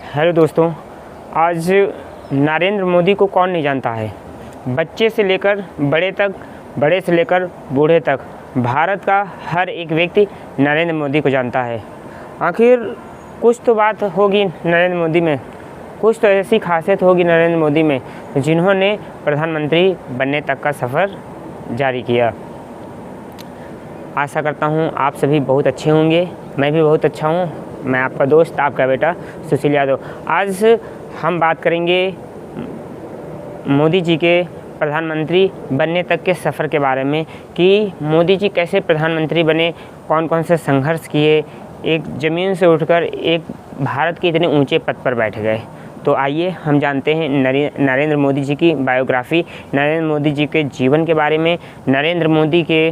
Hello दोस्तों, आज नरेंद्र मोदी को कौन नहीं जानता है। बच्चे से लेकर बड़े तक, बड़े से लेकर बूढ़े तक भारत का हर एक व्यक्ति नरेंद्र मोदी को जानता है। आखिर कुछ तो बात होगी नरेंद्र मोदी में, कुछ तो ऐसी खासियत होगी नरेंद्र मोदी में जिन्होंने प्रधानमंत्री बनने तक का सफ़र जारी किया। आशा करता हूँ आप सभी बहुत अच्छे होंगे, मैं भी बहुत अच्छा हूँ। मैं आपका दोस्त, आपका बेटा सुशील यादव। आज हम बात करेंगे मोदी जी के प्रधानमंत्री बनने तक के सफ़र के बारे में कि मोदी जी कैसे प्रधानमंत्री बने, कौन कौन से संघर्ष किए, एक ज़मीन से उठकर एक भारत के इतने ऊंचे पद पर बैठ गए। तो आइए हम जानते हैं नरेंद्र मोदी जी की बायोग्राफी, नरेंद्र मोदी जी के जीवन के बारे में, नरेंद्र मोदी के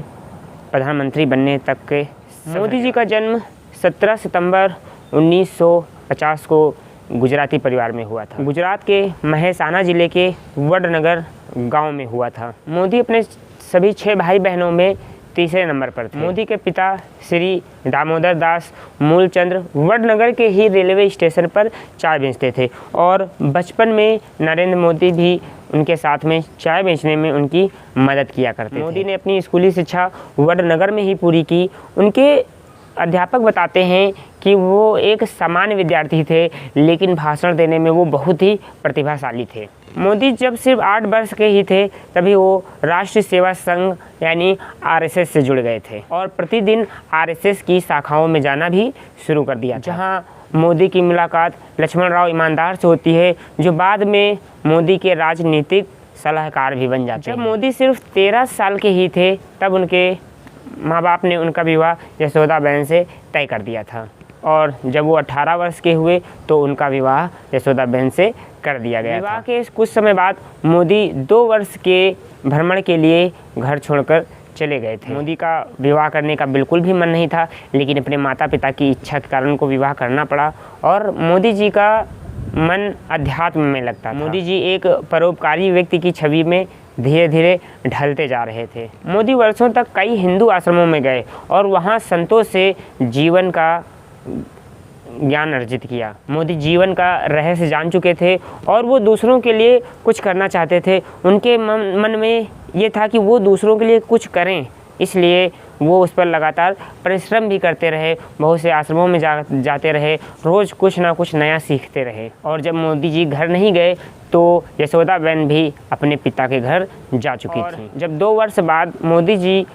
प्रधानमंत्री बनने तक के। मोदी जी का जन्म 17 सितंबर 1950 को गुजराती परिवार में हुआ था। गुजरात के महेसाना ज़िले के वडनगर गांव में हुआ था। मोदी अपने सभी 6 भाई बहनों में तीसरे नंबर पर थे। मोदी के पिता श्री दामोदर दास मूलचंद्र वडनगर के ही रेलवे स्टेशन पर चाय बेचते थे और बचपन में नरेंद्र मोदी भी उनके साथ में चाय बेचने में उनकी मदद किया करते थे। मोदी ने अपनी स्कूली शिक्षा वडनगर में ही पूरी की। उनके अध्यापक बताते हैं कि वो एक सामान्य विद्यार्थी थे, लेकिन भाषण देने में वो बहुत ही प्रतिभाशाली थे। मोदी जब सिर्फ 8 वर्ष के ही थे तभी वो राष्ट्रीय सेवा संघ यानी आरएसएस से जुड़ गए थे और प्रतिदिन आरएसएस की शाखाओं में जाना भी शुरू कर दिया, जहां मोदी की मुलाकात लक्ष्मण राव ईमानदार से होती है, जो बाद में मोदी के राजनीतिक सलाहकार भी बन जाते हैं। जब मोदी सिर्फ 13 साल के ही थे तब उनके माँ बाप ने उनका विवाह यशोदाबेन से तय कर दिया था और जब वो 18 वर्ष के हुए तो उनका विवाह यशोदाबेन से कर दिया गया। विवाह के कुछ समय बाद मोदी 2 वर्ष के भ्रमण के लिए घर छोड़कर चले गए थे। मोदी का विवाह करने का बिल्कुल भी मन नहीं था, लेकिन अपने माता पिता की इच्छा के कारण उनको विवाह करना पड़ा और मोदी जी का मन अध्यात्म में लगता था। मोदी जी एक परोपकारी व्यक्ति की छवि में धीरे धीरे ढलते जा रहे थे। मोदी वर्षों तक कई हिंदू आश्रमों में गए और वहाँ संतों से जीवन का ज्ञान अर्जित किया। मोदी जीवन का रहस्य जान चुके थे और वो दूसरों के लिए कुछ करना चाहते थे। उनके मन में ये था कि वो दूसरों के लिए कुछ करें, इसलिए वो उस पर लगातार परिश्रम भी करते रहे, बहुत से आश्रमों में जाते रहे, रोज़ कुछ ना कुछ नया सीखते रहे। और जब मोदी जी घर नहीं गए तो यशोदाबेन भी अपने पिता के घर जा चुकी थी। जब 2 वर्ष बाद मोदी जी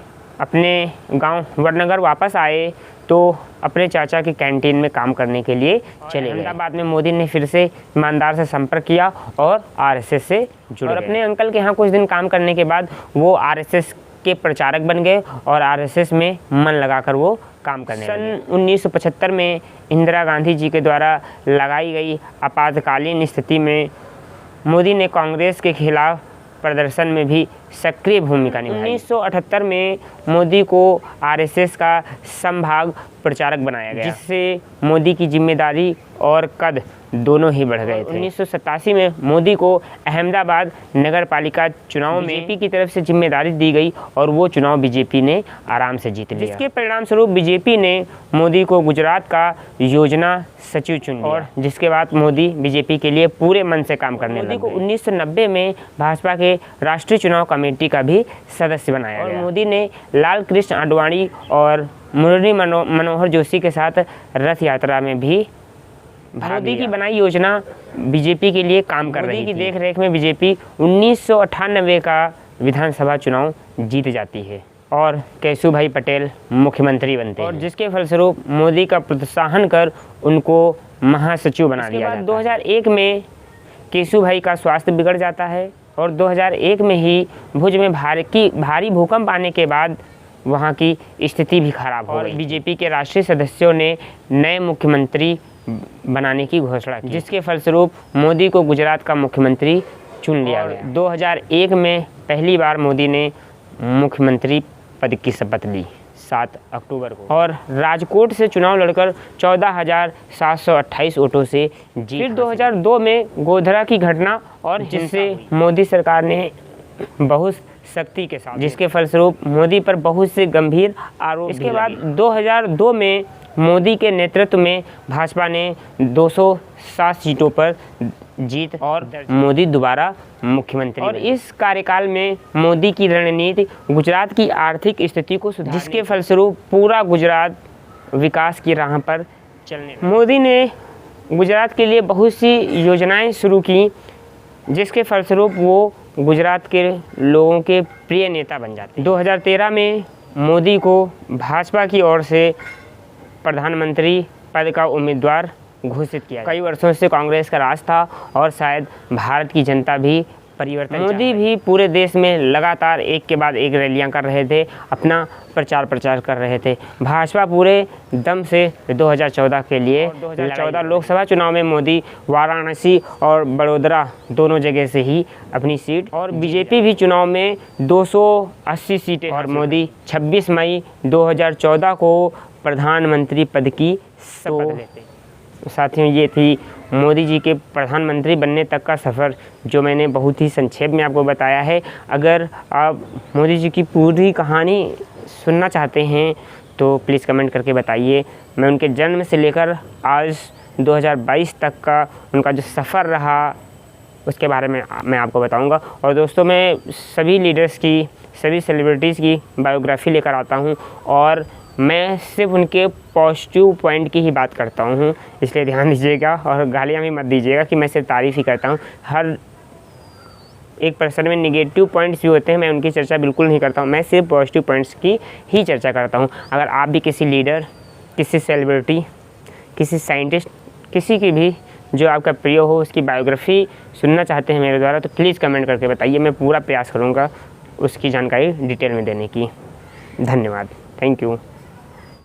अपने गांव वडनगर वापस आए तो अपने चाचा की कैंटीन में काम करने के लिए चले गए। अहमदाबाद में मोदी ने फिर से ईमानदार से संपर्क किया और आरएसएस से जुड़ गए। अपने अंकल के यहाँ कुछ दिन काम करने के बाद वो आरएसएस के प्रचारक बन गए और आरएसएस में मन लगाकर वो काम करने लगे। सन 1975 में इंदिरा गांधी जी के द्वारा लगाई गई आपातकालीन स्थिति में मोदी ने कांग्रेस के खिलाफ प्रदर्शन में भी सक्रिय भूमिका निभाई। 1978 में मोदी को आरएसएस का संभाग प्रचारक बनाया गया, जिससे मोदी की जिम्मेदारी और कद दोनों ही बढ़ गए थे। 1987 में मोदी को अहमदाबाद नगर पालिका चुनाव में बीजेपी की तरफ से जिम्मेदारी दी गई और वो चुनाव बीजेपी ने आराम से जीत लिया, जिसके परिणाम स्वरूप बीजेपी ने मोदी को गुजरात का योजना सचिव चुन लिया और जिसके बाद मोदी बीजेपी के लिए पूरे मन से काम करने लगे। मोदी को 1990 में भाजपा के राष्ट्रीय चुनाव कमेटी का भी सदस्य बनाया गया और मोदी ने लाल कृष्ण आडवाणी और मुरली मनोहर जोशी के साथ रथ यात्रा में भी मोदी की बनाई योजना बीजेपी के लिए काम कर रही थी। मोदी की देखरेख में बीजेपी 1998 का विधानसभा चुनाव जीत जाती है और केशुभाई पटेल मुख्यमंत्री बनते हैं और जिसके फलस्वरूप मोदी का प्रोत्साहन कर उनको महासचिव बना दिया जाता है। 2001 में केशुभाई का स्वास्थ्य बिगड़ जाता है और 2001 में ही भुज में भारी भूकंप आने के बाद वहाँ की स्थिति भी खराब हो गई। बीजेपी के राष्ट्रीय सदस्यों ने नए मुख्यमंत्री बनाने की घोषणा की, जिसके फलस्वरूप मोदी को गुजरात का मुख्यमंत्री चुन लिया गया। 2001 में पहली बार मोदी ने मुख्यमंत्री पद की शपथ ली 7 अक्टूबर को और राजकोट से चुनाव लड़कर 14,728 वोटों से जीत। फिर 2002 में गोधरा की घटना और जिससे मोदी सरकार ने बहुत सख्ती के साथ, जिसके फलस्वरूप मोदी पर बहुत से गंभीर आरोप। इसके बाद 2002 में मोदी के नेतृत्व में भाजपा ने 207 सीटों पर जीत और मोदी दोबारा मुख्यमंत्री। और इस कार्यकाल में मोदी की रणनीति गुजरात की आर्थिक स्थिति को सुधारने, जिसके फलस्वरूप पूरा गुजरात विकास की राह पर चलने लगा। मोदी ने गुजरात के लिए बहुत सी योजनाएं शुरू की, जिसके फलस्वरूप वो गुजरात के लोगों के प्रिय नेता बन जाते। 2013 में मोदी को भाजपा की ओर से प्रधानमंत्री पद का उम्मीदवार घोषित किया। कई वर्षों से कांग्रेस का राज था और शायद भारत की जनता भी परिवर्तन। मोदी भी पूरे देश में लगातार एक के बाद एक रैलियां कर रहे थे, अपना प्रचार कर रहे थे। भाजपा पूरे दम से 2014 के लिए 2014 लोकसभा चुनाव में मोदी वाराणसी और बड़ोदरा दोनों जगह से ही अपनी सीट, और बीजेपी भी चुनाव में 280 सीटें, और मोदी 26 मई 2014 को प्रधानमंत्री पद की शपथ लेते। साथियों, ये थी मोदी जी के प्रधानमंत्री बनने तक का सफ़र, जो मैंने बहुत ही संक्षेप में आपको बताया है। अगर आप मोदी जी की पूरी कहानी सुनना चाहते हैं तो प्लीज़ कमेंट करके बताइए। मैं उनके जन्म से लेकर आज 2022 तक का उनका जो सफ़र रहा उसके बारे में मैं आपको बताऊंगा। और दोस्तों, मैं सभी लीडर्स की, सभी सेलिब्रिटीज़ की बायोग्राफी लेकर आता हूं और मैं सिर्फ उनके पॉजिटिव पॉइंट की ही बात करता हूँ, इसलिए ध्यान दीजिएगा और गालियाँ भी मत दीजिएगा कि मैं सिर्फ तारीफ़ ही करता हूँ। हर एक पर्सन में नेगेटिव पॉइंट्स भी होते हैं, मैं उनकी चर्चा बिल्कुल नहीं करता हूँ, मैं सिर्फ पॉजिटिव पॉइंट्स की ही चर्चा करता हूँ। अगर आप भी किसी लीडर, किसी सेलिब्रिटी, किसी साइंटिस्ट, किसी की भी जो आपका प्रिय हो उसकी बायोग्राफी सुनना चाहते हैं मेरे द्वारा, तो प्लीज़ कमेंट करके बताइए। मैं पूरा प्रयास करूँगा उसकी जानकारी डिटेल में देने की। धन्यवाद। Thank you.